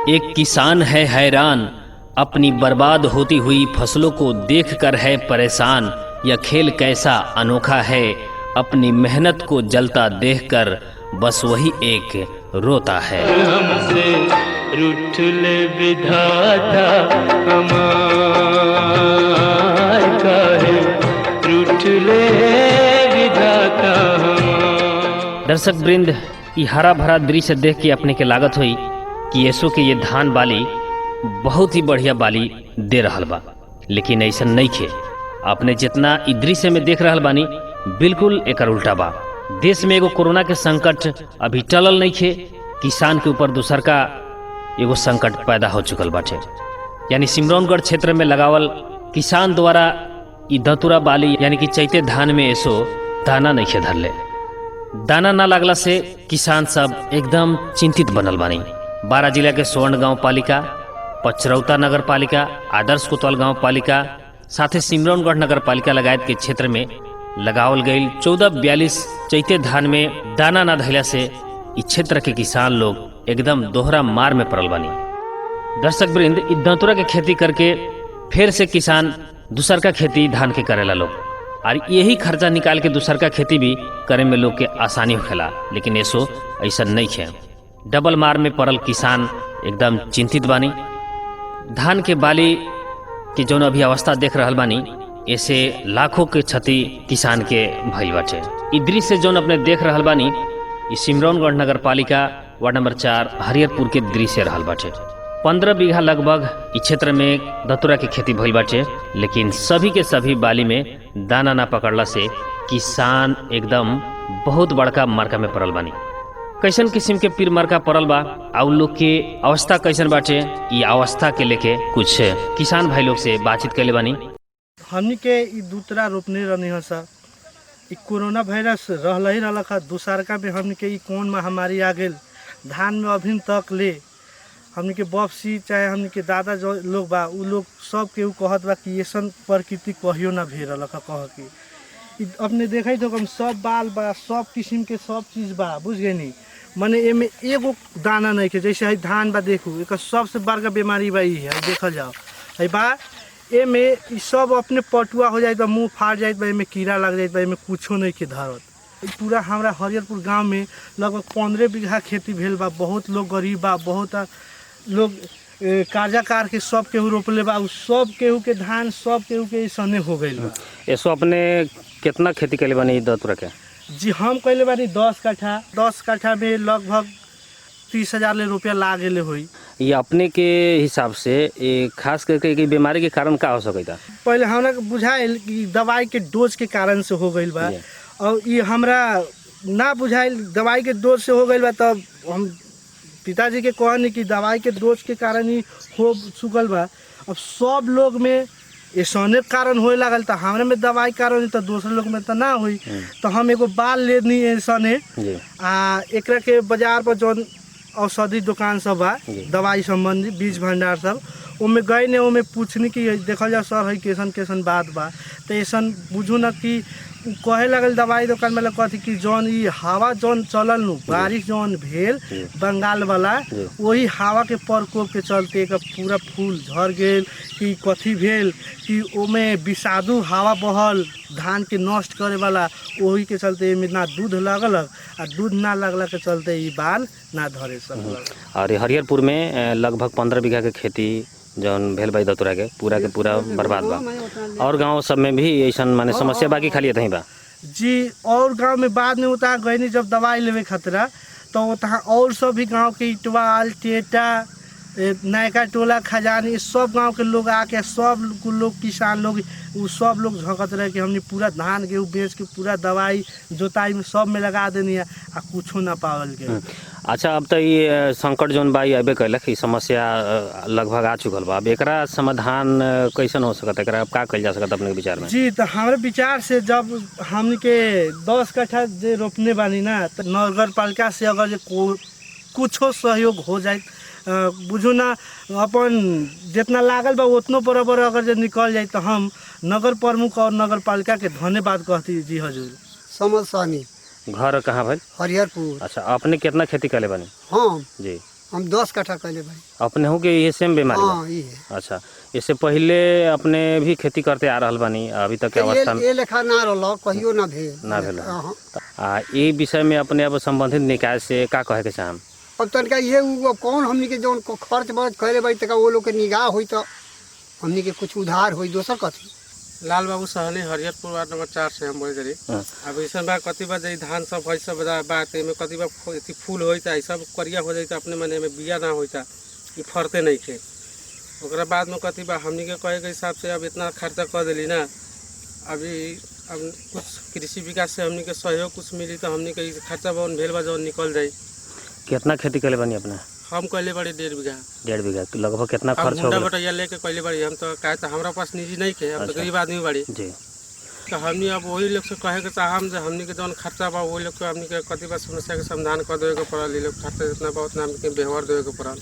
एक किसान है हैरान, अपनी बर्बाद होती हुई फसलों को देखकर है परेशान। यह खेल कैसा अनोखा है, अपनी मेहनत को जलता देखकर बस वही एक रोता है। हमसे रूठ ले विधाता हमार काहे रूठ ले विधाता हमार। दर्शक वृंद, ये हरा भरा दृश्य देख के अपने के लागत हुई कि ऐसो के ये धान बाली बहुत ही बढ़िया बाली दे रहल बा, लेकिन ऐसा नहीं खे। आपने जितना ई दृश्य में देख रहल बानी बिल्कुल एकर उल्टा बा। देश में एगो कोरोना के संकट अभी टलल नहीं खे, किसान के ऊपर दूसर का एगो संकट पैदा हो चुकल बाटे। यानी सिमरौनगढ़ क्षेत्र में लगावल किसान द्वारा ई धतुरा बाली यानी कि चैते धान में ऐसो दाना नहीं खे धरले। दाना ना लागला से किसान सब एकदम चिंतित बनल बानी। 12 जिला के स्वर्ण गांव पालिका, पचरौता नगर पालिका, आदर्श कोतवाल गांव पालिका, साथ ही सिमरौनगढ़ नगर पालिका लगायत के क्षेत्र में लगावल गई 1442 चैते धान में दाना ना धैला से इस क्षेत्र के किसान लोग एकदम दोहरा मार में पड़ल बानी। दर्शक वृंद, इ धतूरा के खेती करके फिर से किसान दूसर का खेती धान के करेला लोग, और यही खर्चा निकाल के दूसर का खेती भी करे में लोग के आसानी होखेला। लेकिन ऐसो ऐसा नहीं है। डबल मार में पड़ल किसान एकदम चिंतित बानी। धान के बाली के जौन अभी अवस्था देख रहल बानी, ऐसे लाखों के क्षति किसान के भइल बाटे। इ दृश्य जौन अपने देख रहल बानी, इ सिमरौनगढ़ नगर पालिका वार्ड नंबर 4 हरियरपुर के दृश्य रहल बाटे। 15 बीघा लगभग इस क्षेत्र में धतूरा की खेती भइल बाटे, लेकिन सभी के सभी बाली में दाना ना पकड़ला से किसान एकदम बहुत बड़का मरका में पड़ल बानी। कैसन किस्म के पीर मरका पड़ल बा और लोग के अवस्था कैसन बाटे, ये अवस्था के लेके कुछ किसान भाई लोग से बातचीत कैले बानी। हमनी के ई दूसरा रोपने रहनी है सर। ई कोरोना वायरस रहल ही रहलक है। दूसरका में हमनी के ई कौन महामारी आ गेल, धान में अभी तक ले हमनी के वापसी चाहे हमनी के दादा जो लोग बा उ लोग सब केहू कहत बा कि ऐसन प्रकृति कहियो ना भे रहलक है। कह के ई अपने देखै तो हम सब बाल बा, सब किस्म के सब चीज़ बा, बुझ गए नी। मने एमे एगो दाना नहीं के, जैसे है धान बा, देखू एक सबसे बड़का बीमारी बा ई है। देखल जाओ है बा एमे ई सब अपने पटुआ हो जाए, मुँह फाड़ जाए, एमे कीड़ा लग जाए, एमे कुछो नहीं के धरत। पूरा हमारा हरियरपुर गांव में लगभग 15 बीघा खेती भेल बा। बहुत लोग गरीब बा, बहुत लोग कर्जा कार के सब केहू रोपले बा। सब केहू के धान सब केहू के सने हो गई बा। ऐसो अपने कितना खेती कैले बानी धतूरा के? जी हम कैले बानी 10 कट्ठा। 10 कट्ठा में लगभग 30,000 रुपया लागेले हुई। ये अपने के हिसाब से खास करके कि बीमारी के कारण का हो सकता? पहले हमरा बुझाइल कि दवाई के डोज के कारण से हो गई बा, और ये हमरा ना बुझाइल दवाई के डोज से हो गई बा। तब हम पिताजी के कहनी कि दवाई के डोज के कारण ही हो चुकल बा। अब सब लोग में ऐसने कारण होए लागल, तो हमरा में दवाई कारण तो दूसरे लोग में तो ना हुई। तो हम एगो बाल लेनी ऐसने एकरा के बाजार पर जौन औषधि दुकान सब बा, दवाई संबंधी बीज भंडार सब, ओमे गए ने, ओमे पूछनी कि देखल जाओ सर है कैसन कैसन बात बा। तो ऐसन बुझू न कि कहे लगल दवाई दुकान में कथी कि जौन ई हवा जौन चलल नु, बारिश जौन भेल बंगाल वाला, वही हवा के प्रकोप के चलते एक पूरा फूल झड़ गेल कि कथी भेल कि ओमे विषादु हवा बहल धान के नष्ट करे वाला, वही के चलते एमे ना दूध लगलक, आ दूध ना लगला के चलते ई बाल ना धरे सकलक। और हरियरपुर में लगभग 15 बीघा के खेती जौन भेल भाई धतूरा के पूरा बर्बाद बा। और गांव सब में भी ऐसा माने समस्या बाकी खाली यही बा जी। और गांव में बाद में उतना गई जब दवाई लेवे खतरा, तो वहाँ और सब भी गांव के इटवाल टेटा नायका टोला खजानी सब गांव के लोग आके सब लोग किसान लोग वो सब लोग झकत रहे कि हमने पूरा धान गेहूँ बेच के पूरा दवाई जोताई में सब में लगा देनी है, आ कुछो ना पावल के। अच्छा, अब तो ये संकट जौन बा अबे कैलक, ई समस्या लगभग आ चुकल बा। अब एकरा समाधान कैसन हो सकता है, अब का कइल जा सकता अपने विचार में? जी, तो हमारे विचार से जब हमने के 10 कट्ठा जे रोपने बानी ना, तो नगर पालिका से अगर जे कुछो सहयोग हो जाए, बुझू ना अपन जितना लागल बा उतनो बराबर अगर जे निकल जाए, तो हम नगर प्रमुख और नगर पालिका के धन्यवाद कहती। जी हजूर। समझ स्वामी। घर कहाँ भाई? हरिहरपुर। अच्छा, आपने कितना खेती करे बानी? हम जी हम 10 कट्ठा कैले भाई। अपने हो के ये सेम बीमारी बा? हाँ, ये है। अच्छा, इससे पहले अपने भी खेती करते आ रहल बानी अभी तक के अवस्था में? ये लेखा ना रहल, कहियो ना भेल। ना भेल। हाँ। ये विषय में अपने अब संबंधित निकाय से का कहे के चाहम? अब तनका ये अब कौन हमनी के जौन खर्च बर्च करे भाई तक वो लोग के निगाह होई तो हमनी के कुछ उधार होई, दोसर कथी। लाल बाबू सहनी हरियरपुर वार्ड नंबर 4 से हम बोल करी। अब ऐसा बा कति बार जई धान सब है सब बात में कति बार एथी फूल होई त सब करिया हो जाई त अपने मने में बिया ना होई त ई फरते नहीं थे। ओकरा बाद में कति बार हमनी के कहे के हिसाब से अब इतना खर्चा कर देली ना, अभी अब कुछ कृषि विकास से हमनी के सहयोग कुछ मिली तो हमनी के खर्चा बहुत भेल बा जो निकल जाई। कितना खेती करे बानी अपने? हम कहले बड़ी 1.5 बीघा। 1.5 बीघा लगभग कितना खर्च होगा? होगा? बटैया लेके कहले बड़ी हम तो कहे तो हमरा पास निजी नहीं के, हम तो गरीब आदमी बड़ी जी। तो हमनी अब वही लोग से कहे के चाहम जे हमनी के जौन खर्चा बा वही लोग के हमनी के कति बार समस्या के समाधान कर देवे के पड़ल। लोग खर्चा जितना बहुत नाम के व्यवहार देवे के पड़ल।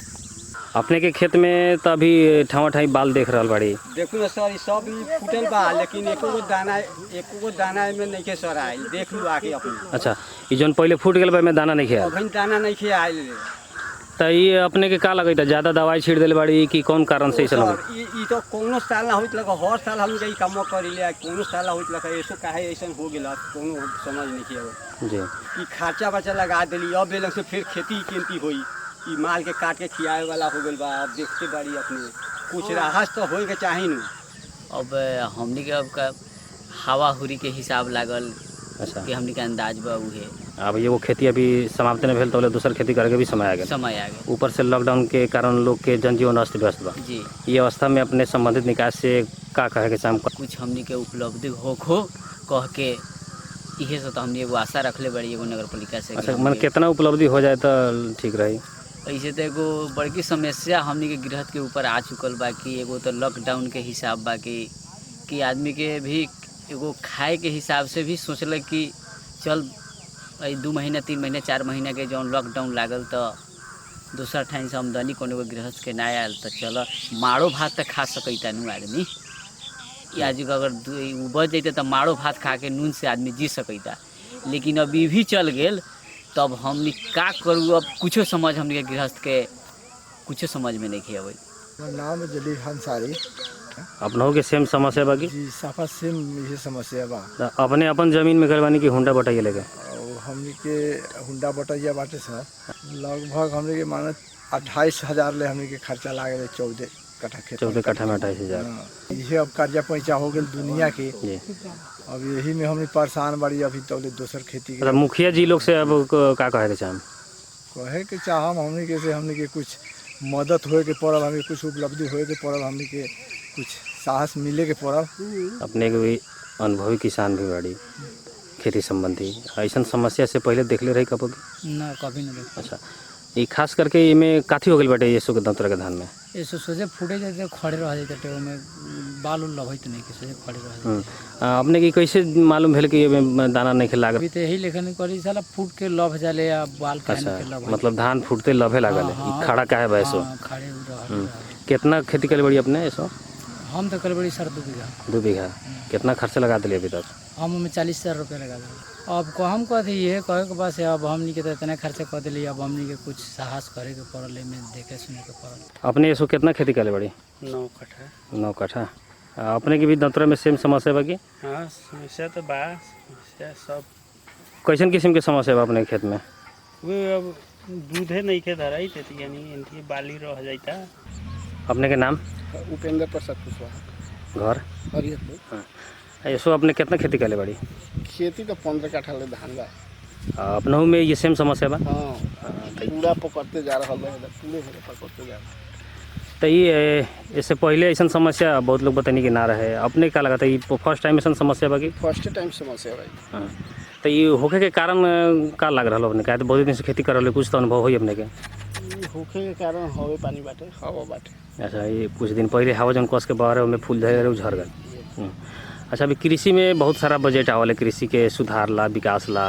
अपने के खेत में तो अभी ठावा ठाई बाल देख रहल बाड़ी। देखू ना सर, सब फूटल बा लेकिन एको गो दाना में नहीं के सर आइल। देख लू आके अपने। अच्छा, ये जौन पहले फूट गल बा में दाना नहीं खेल? अभी दाना नहीं खे आइल। तो ये अपने के का लगता ज्यादा दवाई छीट दिल बाड़ी कि कौन कारण से ऐसा लगा? ई तो कोनो साल होइत लगा, हर साल हम कई काम करिले, कोनो साल होइत लगा ऐसो काहे ऐसन हो गेल कोनो समझ नहीं के जी। कि खर्चा बचा लगा देली, अब बेलक से फिर खेती केंती होई, ई माल के काट के खियाए वाला हो गेल बा। अब देखते बाड़ी अपने कुछ राहत तो होए के चाही न। अब हमनी के अब का हवा हुरी के हिसाब लागल। अच्छा, कि हमनी के अंदाज बा उहे। अब ये वो खेती अभी समाप्त नहीं भेल तो दूसर खेती करे के भी समय आ गया। समय आ गया। ऊपर से लॉकडाउन के कारण लोग के जनजीवन अस्त व्यस्त बा। जी। ये अवस्था में अपने संबंधित निकाय से का कहे के चाहम? कुछ हमनी के उपलब्धि हो कह के इहे से तो हमनी एगो आशा रखले बड़ी एगो नगर पालिका से। अच्छा, मन कितना उपलब्धि हो जाए तो ठीक रही? ऐसे तो एगो बड़की समस्या हमनी के गृहस्थ के ऊपर आ चुकल बा कि एगो तो लॉकडाउन के हिसाब बा कि आदमी के भी एगो खाए के हिसाब से भी सोचल कि चल 2 महीना 3 महीना 4 महीना के जौन लॉकडाउन लागल तो दूसरा ठाई से आमदनी कोनो गृहस्थ के ना आयल तो चल माड़ो भात तो खा सकता नू आदमी। आज अगर बच जैते तो माड़ो भात खा के नून से आदमी जी सकता। लेकिन अभी भी चल गेल तब हमनी का करूँ? अब कुछो समझ हमनी के गृहस्थ के कुछो समझ में नहीं खेबै। नाम है जलील अंसारी। अपनों के सेम समस्या बा? जी, साफा सेम ये समस्या बा। तो अपने अपन जमीन में करवानी कि हुंडा बटाइए लेके? और हमने के हुंडा बटैया बाटे सर, लगभग हमने के माने 28,000 ले हमने के खर्चा लागे 14 कट्ठा खेत। 14 कट्ठा में 28,000। ये अब कर्जा पैसा हो गए दुनिया के। जी। अब यही में हमने परेशान बड़ी अभी तो दोसर खेती के। मुखिया जी लोग से अब का कहे के चाहम? कहे के चाहम हमने के से हमने के कुछ मदद होए के पड़ल, हमें कुछ उपलब्धि होए के पड़ल, हमने के कुछ साहस मिले के पड़ल। अपने के भी अनुभवी किसान भी बाड़ी खेती संबंधी, ऐसा समस्या से पहले देखले रही कब? ना, कभी नहीं देखा। अच्छा, ये खास करके इमें काथी हो गई बाटे ये सो दंतरा के धान में? ये सोचे फूटे जाते खड़े रह जाते में बाल उल लभत नहीं कि सोचे खड़े रह जाते। अपने की कैसे मालूम भेल कि ये दाना नहीं खेला? अभी तो यही लेखन करी साला फूट के लभ जाले या बाल काहे अच्छा, के लभ। मतलब धान फूटते लभे लागल है। हाँ, खड़ा काहे बा ऐसो? खड़े रह। कितना खेती करे बड़ी अपने ऐसो? हम तो कर बड़ी सर 2 बीघा। 2 बीघा। कितना खर्चा लगा दिले अभी तक? हम में 40,000 रुपये लगा दिए। अब हम कहते ये कहे के बस अब हमनी के तो इतना खर्चा कर दिली, अब हमनी के कुछ साहस करे के पड़ल, में देखे सुने के पड़ल। अपने ऐसो कितना खेती करे बड़ी? 9 कट्ठा। 9 कट्ठा। अपने की भी दंतरा में सेम समस्या बा की? हाँ, समस्या तो बा, समस्या सब। कैसन किस्म के समस्या बा अपने खेत में? वो अब दूधे नहीं के धराई थे यानी इनकी बाली रह जाता। अपने के नाम? उपेंद्र प्रसाद कुशवाहा, घर? हरियरपुर। हाँ, ऐसो अपने कितना खेती करे बड़ी? खेती तो 15 कट्ठा ले धान बा। अपनों में ये सेम समस्या बा? हाँ, पूरा पकड़ते जा रहा है, पूरे पकड़ते जा रहा। तो ये इससे पहले ऐसा समस्या बहुत लोग बतानी कि ना रहे, अपने क्या लगा था ये फर्स्ट टाइम ऐसा समस्या बाकी? फर्स्ट टाइम समस्या भाई। हाँ, तो ये होके के कारण का लग रहा अपने का? तो बहुत दिन से खेती कर रहे, कुछ तो अनुभव हुई अपने के? होखे के कारण हवे पानी बाटे, हवा बाटे। अच्छा, ये कुछ दिन पहले हवा जन कस के बह रहे में फूल धरे उझड़ गए। अच्छा, अभी कृषि में बहुत सारा बजट आवल है, कृषि के सुधार ला, विकास ला।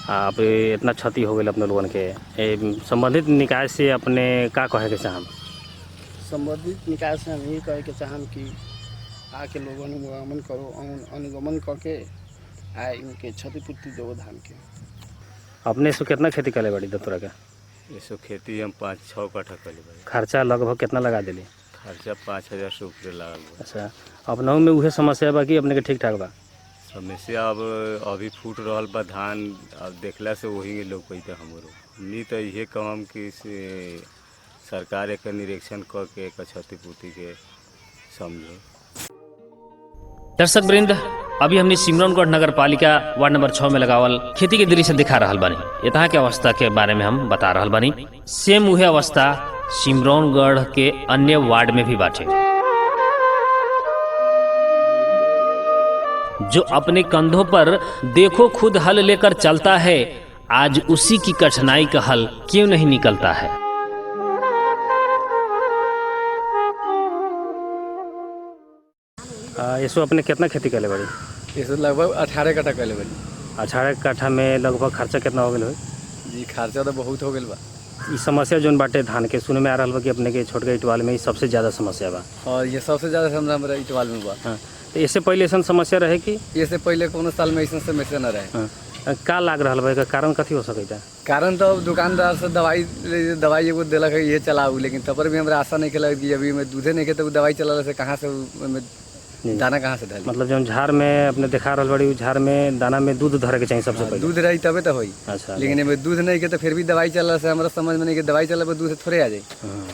आप इतना क्षति हो गई अपने लोगन के, संबंधित निकाय से अपने का कहे के चाहम? संबंधित निकाय से हम यही कहे के चाहम कि आके लोग अनुगमन करो, अनुगमन करके आ इनके क्षतिपूर्ति दो धान के। अपने से कितना खेती करे बड़ी दतुरा के? ऐसो खेती हम 5-6 कट्ठा कर ले। खर्चा लगभग कितना लगा दिली? खर्चा 5,000 से ऊपर लागल बा। अच्छा, अपनहु में उहे समस्या बा कि अपने के ठीक ठाक बा? समस्या अब अभी फूट रहल बा धान, अब देखला से वही लोग कहते हमरो नहीं तो ये कहम कि सरकार एक निरीक्षण करके एक क्षतिपूर्ति के समझो। दर्शक वृंद, अभी हमने सिमरौनगढ़ नगर पालिका वार्ड नंबर 6 में लगावल खेती के दृश्य दिखा रहल बानी। यहाँ के अवस्था के बारे में हम बता रहल बानी। सेम उहे अवस्था सिमरौनगढ़ के अन्य वार्ड में भी बाटे। जो अपने कंधों पर देखो खुद हल लेकर चलता है, आज उसी की कठिनाई का हल क्यों नहीं निकलता है। इसको अपने कितना खेती कर ले बड़ी? इसमें लगभग 18 कट्ठा कर ले बड़ी। 18 कट्ठा में लगभग खर्चा कितना हो गया? जी खर्चा तो बहुत हो गया बा। ई समस्या जोन बाटे धान के सुने में आ रहा बा कि अपने के छोटका इटवाल में ही सबसे ज़्यादा समस्या बा। और ये सबसे ज़्यादा हमारा इटवाल में बा। हाँ, तो इससे पहले ऐसा समस्या रहे कि? इससे पहले कोनो साल में ऐसा समस्या न रहे। हाँ, का लाग रहा बा? कारण कथी हो सकता? कारण तो दुकानदार से दवाई एगो दिलक है ये चलाऊ, लेकिन तब पर भी हमरा आशा नहीं खेला कि अभी मैं दूधे नहीं के तो दवाई चला से कहाँ से दाना कहाँ से डाली। मतलब जो झाड़ में अपने दिखा रहा बड़ी झाड़ में दाना में दूध धरे के चाहिए सबसे पहले। दूध रही तबे तो होई। अच्छा, लेकिन एमे दूध नहीं के तो फिर भी दवाई चला से हमरा समझ में नहीं कि दवाई चला पर दूध थोड़े आ जाए।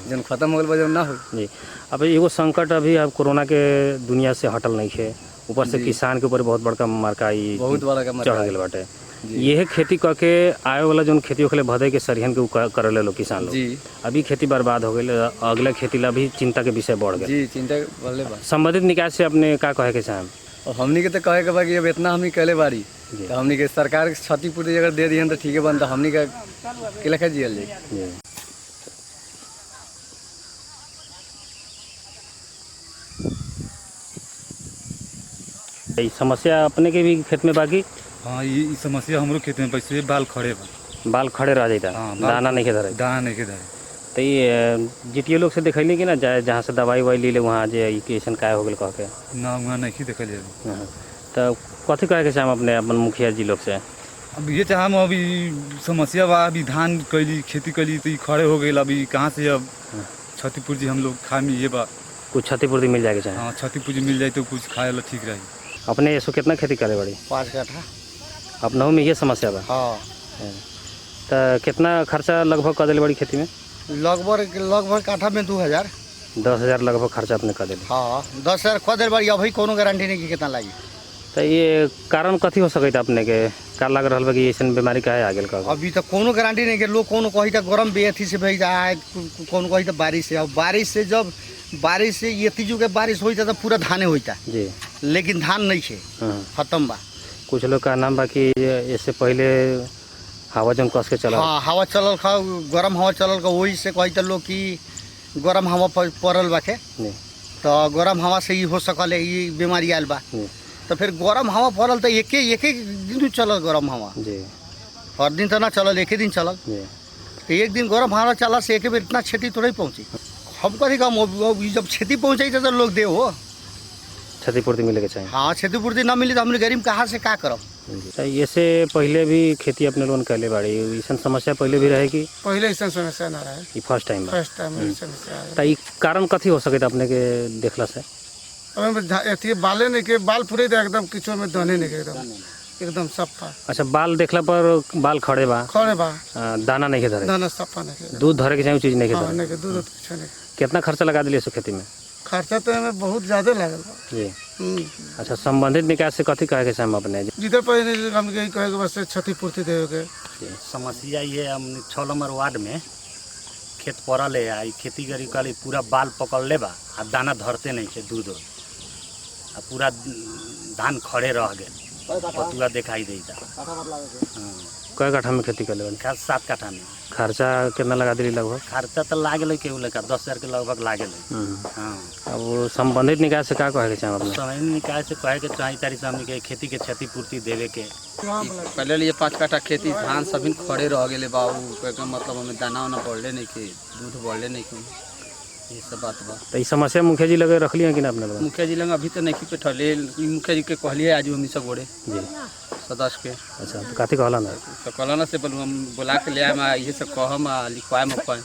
जन खत्म हो गल जब ना हो जी। अब एगो संकट अभी अब कोरोना के दुनिया से हटल नहीं है, ऊपर से किसान के ऊपर बहुत बड़का मरकाई बहुत बड़ा का चढ़ गल बाटे। यह खेती करके आए वाला जो खेती होखले भदे के सरिहन के करले लोग किसान लोग जी। अभी खेती बर्बाद हो गई, अगला खेती ला भी चिंता के विषय बढ़ गए जी। चिंता बढ़ले बा। संबंधित निकाय से अपने का कहे के चाहें? और हमनी के तो कहे के बा कि अब इतना हमनी कहले बारी तो हमनी के सरकार के क्षतिपूर्ति अगर दे दिहन तो ठीक है बनता। हमनी का के लेखा जियल जाए। समस्या अपने के भी खेत में बाकी? हाँ, ये समस्या हमरो खेत में पैसे बाल खड़े बा। बाल खड़े रह जाता? हाँ, दाना नहीं के धरे? दाना नहीं के धरे। तो ये जीटीओ लोग से दिखैली कि ना जहाँ से दवाई वाई ले ले वहाँ जे ऐसा काय हो गल कह के? ना वहाँ नहीं देखल जाए। तो कथी कहे के चाहे अपने अपन मुखिया जी लोग से? अब ये चाहम अभी समस्या बा, अभी धान कैली खेती कैली तो खड़े हो गए, अभी कहाँ से अब क्षतिपूर्ति हम लोग खाए में ये बा। कुछ क्षतिपूर्ति मिल जाएगी चाहे? हाँ, क्षतिपूर्ति मिल जाए तो कुछ खाए वाला ठीक रही। अपने ऐसो कितना खेती करे बड़ी? 5 कट्ठा। अपनों में ये समस्या बा? हाँ। तो कितना खर्चा लगभग कर दिले बड़ी खेती में? लगभग काठा में 2000 10,000 लगभग खर्चा अपने कर दिले। हाँ 10,000 कर दिल बड़ी। अभी कोनो गारंटी नहीं कि कितना लगी। तो ये कारण कथी हो सकता अपने के का लग रहा बा कि ऐसा बीमारी का है आगे का? अभी तो कोनो गारंटी नहीं कि लोग कोनो कही तो गरम बेथी से भेज जाए, कोनो कही तो बारिश से। अब बारिश से जब बारिश से ये तीजू के बारिश होता तो पूरा धाने होता जी, लेकिन धान नहीं है, खत्म बा। कुछ लोग का नाम बा कि इससे पहले हवा जम कस के चला। हाँ, हवा चलल खा, गरम हवा चलल का, वही से कहते लोग कि गरम हवा पड़ल बा के तो गरम हवा से ही हो सकल है ये बीमारी आयल बा। तो फिर गरम हवा पड़ल तो एक दिन चलल गरम हवा जी, हर दिन तो ना चलल, एक ही दिन चलल। तो एक दिन गरम हवा चला से एक बेर इतना क्षति थोड़ी पहुँची। हम कथी कम जब क्षति पहुँचाई तो लोग दे हो क्षतिपूर्ति मिले के चाहिए। हाँ, क्षतिपूर्ति ना मिली तो हमने गरीब कहाँ से का करब। ऐसे पहले भी खेती अपने लोन कैले बाड़ी, ऐसा समस्या पहले भी रहे कि? पहले ऐसा समस्या ना रहे, ये फर्स्ट टाइम बा? फर्स्ट टाइम समस्या। तो ये कारण कथी हो सके अपने के देखला से? अभी बाले नहीं के बाल पूरे एकदम किचो में दने नहीं के एकदम सफा। अच्छा, बाल देखला पर बाल खड़े बा? खड़े बा। दाना नहीं के धरे? दाना सफा नहीं। दूध धरे के चाहिए चीज नहीं के धरे? नहीं के दूध कुछ नहीं। कितना खर्चा लगा दिले इस खेती में? खर्चा तो हमें बहुत ज्यादा लागल जी। अच्छा, संबंधित निकाय से कथी कहे के चाहे अपने? जिधर पर हम यही कहे बस क्षतिपूर्ति देवे के। समस्या ये हम 6 नंबर वार्ड में खेत पड़ल है, आई खेती करी कल पूरा बाल पकड़ ले बा, आ दाना धरते नहीं है दूध, आ पूरा धान खड़े रह गए, पतुआ दिखाई देता। कई कट्ठा में खेती कर ले? 7 कट्ठा में। खर्चा कितना लगा दिली लगभग? खर्चा तो लागल केहू लेकर 10,000 के लगभग लागल। हाँ, अब संबंधित निकाय से का कहे के चाहे अपने? समय निकाय से कहे के चाहे तारी से हमने के खेती के क्षतिपूर्ति देवे के। पहले लिए 5 कट्ठा खेती धान सभी खड़े रह गए बाबू, मतलब हमें दाना वाना बढ़ले नहीं के, दूध बढ़ले नहीं के, ये सब बात बा। तो ई समस्या मुखिया जी लगे रखली है कि ना अपने लोग? मुखिया जी लगे अभी तो नहीं पे ठले, मुखिया जी के कहलिए आज हम सब गोड़े जी सदस्य के। अच्छा, तो काथी कहला ना? तो कहला से बोलू हम बुला के ले आए ये सब कहम लिखवाए मकवाए।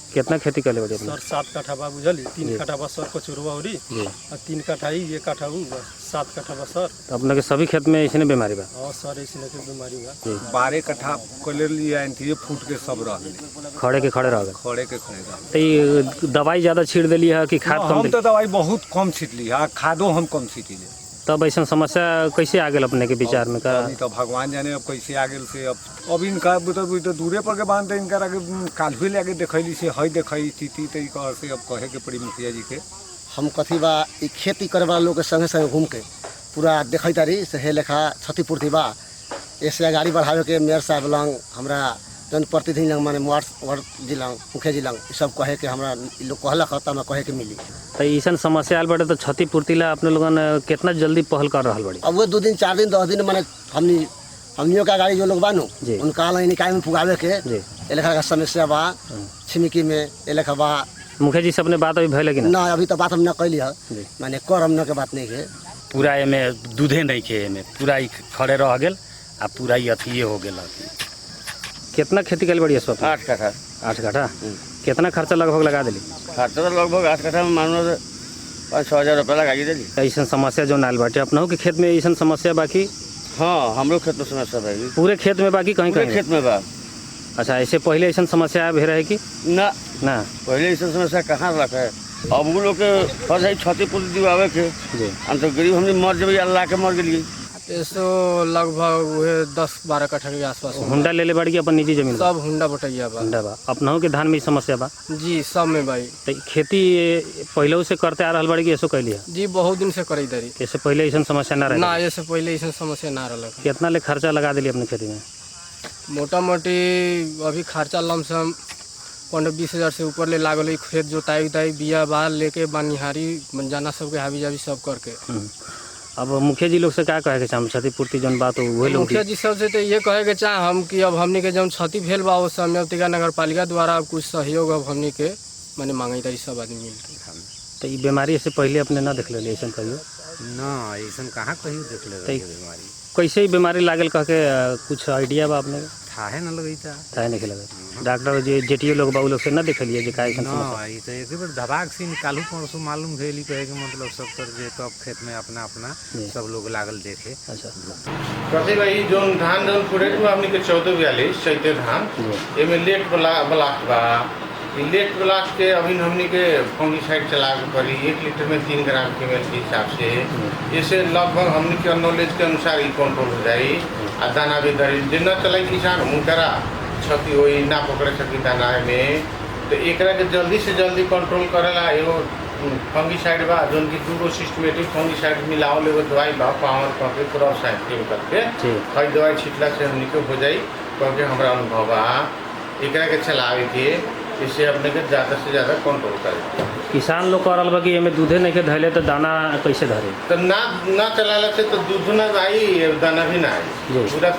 कितना खेती कर ले बड़े अपने? सर 7 कट्ठा बा बुझली, 3 कट्ठा बा सर कचुरवा औरी जी, और 3 कट्ठा ही, 1 कट्ठा उ 7 कट्ठा बा सर। तो अपने के सभी खेत में ऐसे बीमारी बा? और सर ऐसे के बीमारी बा। 12 कट्ठा कोले लिए थी फूट के सब रह गए, खड़े के खड़े रह गए। खड़े के खड़े रह तो ये दवाई ज़्यादा छीट दिली है कि खाद कम हम दिली? तो दवाई बहुत कम छीटली है, खादो हम कम छीटली। तब ऐसा समस्या कैसे आ गई अपने के विचार में? का अभी तो भगवान जाने अब कैसे आ गए से। अब इनका तो दूरे पर के बांध इनका आगे काल्हि ले आगे देखैली से है देखई स्थिति तो कह से अब कहे के पड़ी मुखिया जी के। हम कथी बा ई खेती करे वाला लोग के संगे संगे घूम के पूरा देखई तारी से हे लेखा क्षतिपूर्ति बा। ऐसे गाड़ी बढ़ावे के मेयर साहब लंग हमरा जनप्रतिनिधि लंग माने वार्ड जी लंग मुखिया जी लंग सब कहे के हमरा लोग कहलक त मैं कहे के मिली। तो ऐसा समस्या आल बड़े तो क्षतिपूर्ति ला अपने लोगन कितना जल्दी पहल कर रहा बड़ी? अब वो 2 दिन 4 दिन 10 दिन माने हमनियों का गाड़ी जो लोग बानू उनका निकाय में पुगावे के ए लेखा का समस्या बा छिमिकी में ए लेखा बा। मुखिया जी से अपने बात अभी भइल कि ना? ना अभी तो बात हम न कैली है, माने करम न के बात नहीं है। पूरा एमे दूधे नहीं खे, एमे पूरा ही खड़े रह गेल आ पूरा ही अथिये हो गेल। कितना खेती कर बड़ी? 8 कट्ठा। 8 कट्ठा? कितना खर्चा लगभग लगा दिली? खर्चा तो लगभग 8 कट्ठा में मानो 5-6 हजार रुपया लगा दिली। ऐसा समस्या जो नाल बाटे अपनों के खेत में ऐसा समस्या बाकी? हाँ हमरो खेत में समस्या बा। पूरे खेत में बाकी कहीं कहीं खेत में बा। अच्छा, ऐसे पहले ऐसा समस्या भी रहे कि ना? ना पहले ऐसा समस्या कहाँ रखे। अब वो लोग के फर्ज है क्षतिपूर्ति दिवावे के। हम तो गरीब हमने मर जब अल्लाह के मर गई। ऐसो लगभग वह 10-12 कट्ठा के आसपास। हुंडा ले बाड़ी की अपन निजी जमीन? सब हुंडा बटैया बा। हुंडा बा। अपनों के धान में समस्या बा? जी सब में भाई। तो खेती पहले से करते आ रहा बाड़ी की ऐसो कैली है? जी बहुत दिन से करे दारी। इससे पहले ऐसा समस्या ना रहे? ना ऐसे पहले ऐसा समस्या ना रहा। कितना ले खर्चा लगा दिली अपने खेती में? मोटा मोटी अभी खर्चा लमसम 15-20 हजार से ऊपर ले लागल। खेत जोताई उताई बिया बाल लेके बानिहारी जाना सबके हावी जावी सब करके। अब मुखिया जी लोग से क्या कहे के चाहे क्षतिपूर्ति जौन बात वही लोग? मुखिया जी सब से तो ये कहे के चाहे हम कि अब हमनी के जौन क्षति भेल बा उस समय तिका नगर पालिका द्वारा कुछ सहयोग अब हमनी के माने मांगे तारी सब आदमी मिलके। तो ये बीमारी से पहले अपने ना देख ले ऐसा कहियो? ना ऐसा कहाँ कहियो देख ले बीमारी। कैसे ही बीमारी लागल कह के कुछ आइडिया बा अपने? थाहे न लगई थाहे नहीं लगे। डॉक्टर जे जेटीओ लोग बा उ लोग से ना देखलिए जे का ना ई तो एक बार धबाक से निकालू परसों मालूम भेली कहे के मतलब सब कर जे तो खेत में अपना अपना सब लोग लागल देखे। अच्छा, कथी भाई जोन धान जोन फुरेट में हमनी के 1442 चैते धान एमे लेट ब्लास्ट बा। लेट ब्लास्ट के अभी हमनी के फंगिसाइड चला के पड़ी 1 लीटर में 3 ग्राम के हिसाब से। इससे लगभग हमनी के नॉलेज के अनुसार ही कंट्रोल हो जाए। आ दाना भी दरी जितना चलाई किसान मुकरा क्षति हुई ना पकड़े सकी दाना में। तो एकरा के जल्दी से जल्दी कंट्रोल करेला एगो फंगिसाइड बा जोन की 2 सिस्टमेटिक फंगिसाइड मिलावल एगो दवाई बा पावर करके क्रॉस साइड करके हर दवाई छिटला से हमनी के हो जाई क्योंकि हमारा अनुभव बा। एकरा के चलावे के इससे अपने के ज़्यादा से ज़्यादा कंट्रोल करे। किसान लोग कह रहा बा कि एमे दूधे नहीं के धैले तो दाना कैसे धरे? तो ना चलाला से तो दूध ना आई दाना भी ना आई। पूरा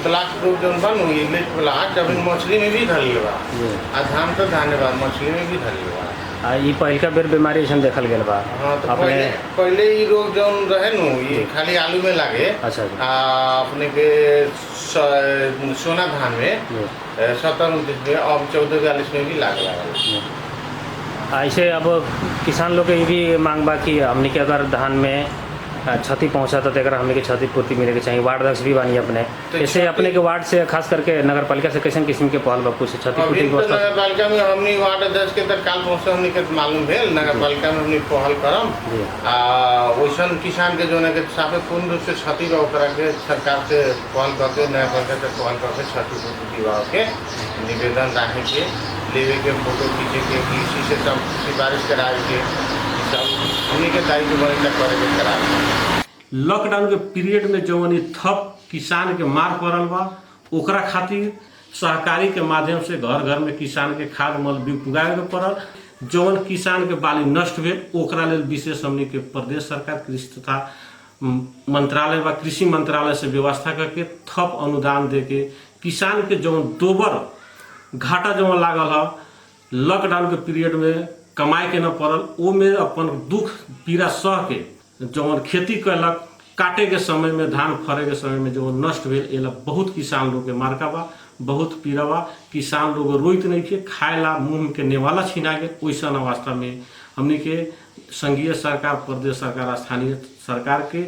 ब्लास्ट रोग जो बनू ये लेट ब्लास्ट अभी मछली में भी धरल बा। आ धान तो धाने बाद मछली में भी धरल बा। ये पहलका बेर बीमारी ऐसा देखल गया बा? हाँ तो पहले ये रोग जो रहे नु ये खाली आलू में लागे। अच्छा, अपने के सोना धान में 17-29 में अब 14-42 में भी लाग लगा। ऐसे अब किसान लोग के ये भी मांग बा कि हमने के अगर धान में क्षति पहुंचा तो हमने के क्षतिपूर्ति मिले के चाहिए। वार्ड अध्यक्ष भी बानी अपने ऐसे अपने के वार्ड से खास करके नगर पालिका से कैसे किस्म के पहल बा कुछ क्षतिपूर्ति नगर पालिका में हमने वार्ड अध्यक्ष के तत्काल पहुँचे हमने के मालूम भेल नगर पालिका में हमने पहल करम। वैसा किसान के जो है साफे पूर्ण रूप से क्षति बा के सरकार से पहल करके नगर पालिका से पहल करके क्षतिपूर्ति दिवा के निवेदन रखे के लेवे के फोटो खींचे के किसी से सब सिफारिश कराए के उन्हीं के दायित्व बने करे के कराए। लॉकडाउन के पीरियड में जवन थप किसान के मार पड़ल बा ओकरा खातिर सहकारी के माध्यम से घर घर में किसान के खाद मल भी पुगाए के पड़ल। जवन किसान के बाली नष्ट भेल ओकरा लेल विशेष हमनी के प्रदेश सरकार कृषि तथा मंत्रालय व कृषि मंत्रालय से व्यवस्था करके थप अनुदान दे के किसान के जवन दोबर घाटा जवन लागल है लॉकडाउन के पीरियड में कमाए के न पड़ल, वो में अपन दुख पीड़ा सह के जौन खेती कैलक, काटे के समय में धान फरे के समय में जो नष्ट भेल, एला बहुत किसान लोग के मार्का बा, बहुत पीड़ा बा। किसान लोग रोइत नहीं के, खाए ला मुँह के नेवाला छिना के। वैसा अवस्था में हमनी के संघीय सरकार, प्रदेश सरकार, स्थानीय सरकार के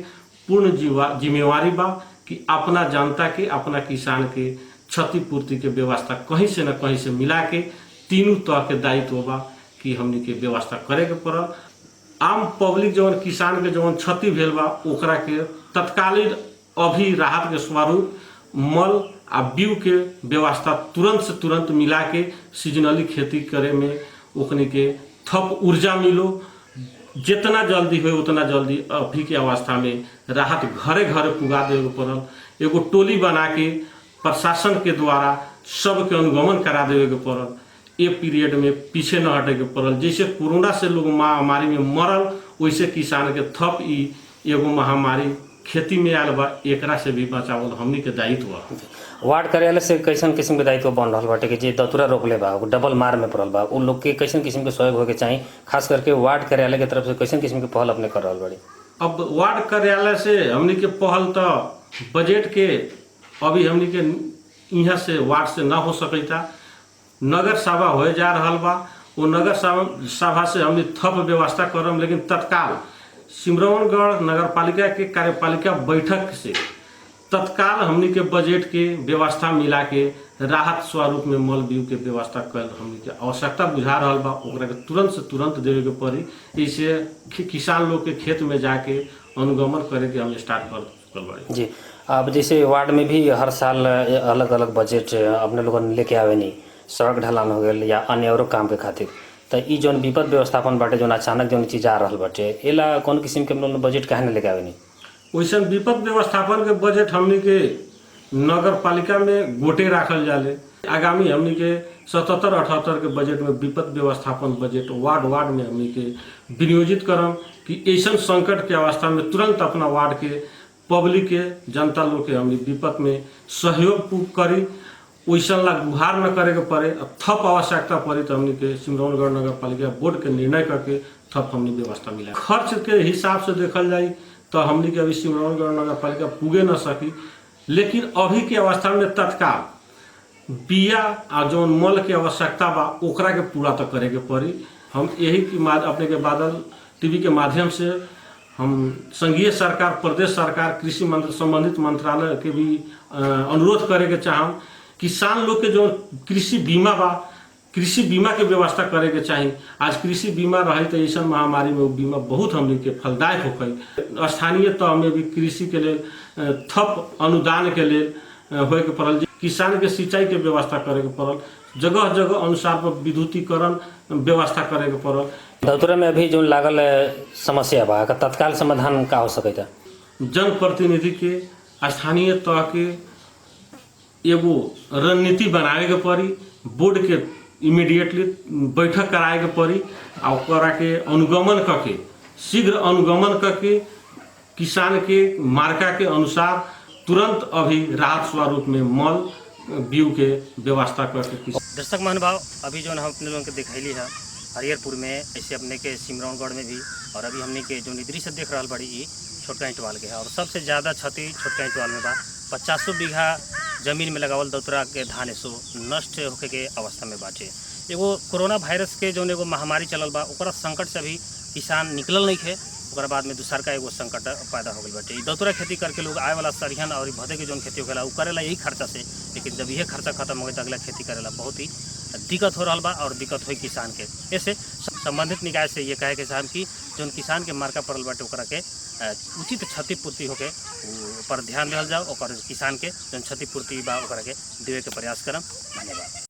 पूर्ण जिम्मेवारी बा कि अपना जनता के, अपना किसान के क्षतिपूर्ति के व्यवस्था कहीं से न कहीं से मिला के तीनों तरह के दायित्व बा कि हमनी के व्यवस्था करे के पड़ल। आम पब्लिक जौन किसान के जौन क्षति भेल बा ओकरा के तत्कालीन अभी राहत के स्वरूप मल आ बीज के व्यवस्था तुरंत से तुरंत मिला के सीजनली खेती करे में ओकनी के थप ऊर्जा मिलो। जितना जल्दी हो उतना जल्दी अभी के अवस्था में राहत घरे घरे पुगा देवे पड़ल। एगो टोली बना के प्रशासन के द्वारा सबके अनुगमन करा देवे के पड़ल। ये पीरियड में पीछे न हटे के पड़ल। जैसे कोरोना से लोग महामारी में मरल, वैसे किसान के थप ई एगो महामारी खेती में आयल बा, एकरा से भी बचावल हमनी के दायित्व बा। वार्ड कार्यालय से कैसन किस्म के दायित्व बन रहा बाटे कि जे दतुरा रोकले बा, डबल मार में पड़ल बा, उन लोग के कैसन किस्म के सहयोग होके चाहिए, खास करके वार्ड कार्यालय के तरफ से कैसन किस्म के पहल अपने कर रहल बाड़ी? अब वार्ड कार्यालय से हमनी के पहल तो बजट के अभी हमनी के यहाँ से वार्ड से ना हो सकता, नगर सभा हो जा रहा बा। वो नगर सभा से हमने थप व्यवस्था करम, लेकिन तत्काल सिमरौनगढ़ नगर पालिका के कार्यपालिका बैठक से तत्काल हमनी के बजट के व्यवस्था मिला के राहत स्वरूप में मल बीज के व्यवस्था कर हमनी के आवश्यकता बुझा रहा बा, ओकरा के तुरंत से तुरंत देवे के पड़ी। इससे किसान लोग के खेत में जाके अनुगमन करे के हम स्टार्ट कर चुकल बाड़ी। जी, अब जैसे वार्ड में भी हर साल अलग अलग बजट अपने लोगन लेके आवे नहीं, सड़क ढलान हो गए या अन्य और काम के खातिर, तो ई जौन विपद व्यवस्थापन बाटे जौन अचानक जौन चीज आ रहा बाटे, एला कौन किस्म के बजट काहे न लेके आवे नहीं? वैसे विपद व्यवस्थापन के बजट हमनी के नगर पालिका में गोटे राखल जाले। आगामी हमनी के 77-78 के बजट में विपद व्यवस्थापन बजट वार्ड में हमनी के विनियोजित करम कि ऐसा संकट के अवस्था में तुरंत अपना वार्ड के पब्लिक के, जनता लोग के हमनी विपद में सहयोग करी। वैसा ला गुहार न करे के पड़े, थप आवश्यकता पड़ी तो हमनी के सिमरौनगढ़ नगर पालिका बोर्ड के निर्णय करके थप हमनी व्यवस्था मिला। खर्च के हिसाब से देखल जाए तो हमनी के अभी सिमरौनगढ़ नगर पालिका पुगे न सकी, लेकिन अभी के अवस्था में तत्काल बिया आ जौन मल के आवश्यकता बा ओकरा के पूरा तो करे के पड़ी। हम यही की अपने के बादल टीवी के माध्यम से हम संघीय सरकार, प्रदेश सरकार, कृषि संबंधित मंत्रालय के भी अनुरोध करे के चाहम। किसान लोग के जो कृषि बीमा बा, कृषि बीमा के व्यवस्था करे के चाहिए। आज कृषि बीमा रहे तो ऐसा महामारी में वो बीमा बहुत हमनी के फलदायक होकर स्थानीय तह में भी कृषि के लिए थप अनुदान के लिए होए के पड़ल। किसान के सिंचाई के व्यवस्था करे के पड़ल, जगह जगह अनुसार पर विद्युतीकरण व्यवस्था करे के पड़ल। दतुरा में अभी जो लागल समस्या बा का तत्काल समाधान का हो सकता? जनप्रतिनिधि के, स्थानीय तह के एगो रणनीति बनावे के पड़ी, बोर्ड के इमीडिएटली बैठक कराए के पड़ी आ ओकरा के अनुगमन करके, शीघ्र अनुगमन करके किसान के मार्का के अनुसार तुरंत अभी राहत स्वरूप में मल बीज के व्यवस्था करके। दर्शक महानुभाव, अभी जो हम अपने लोगों के दिखैली है हरिहरपुर में, ऐसे अपने के सिमरौनगढ़ में भी, और अभी हमने के जो दृश्य देख रहा बड़ी ई छोटका इंटवाल के है। और सबसे ज़्यादा क्षति छोटका इंटवाल में बा। 50 बीघा जमीन में लगावल दतुरा के धान सो नष्ट होके के अवस्था में बाटे। एगो कोरोना वायरस के जो एगो महामारी चलल बा, ओकरा संकट से अभी किसान निकलल नहीं है। ओकरा बाद में दूसर का एगो संकट पैदा हो गई बाटे। दतुरा खेती करके लोग आए वाला सरिहन और भदे के जो खेती होगा वो करेला यही खर्चा से, लेकिन जब यह खर्चा खत्म हो गया तो अगला खेती करेला बहुत ही दिक्कत हो रहा बा, और दिक्कत हुई किसान के। ऐसे संबंधित निकाय से ये कहे के साहब कि जो किसान के मार्का पड़ल बाटे ओकरा के उचित क्षतिपूर्ति होके पर ध्यान दिया जाओ, और किसान के जो क्षतिपूर्ति बा ओकरा के देवे के प्रयास करम। धन्यवाद।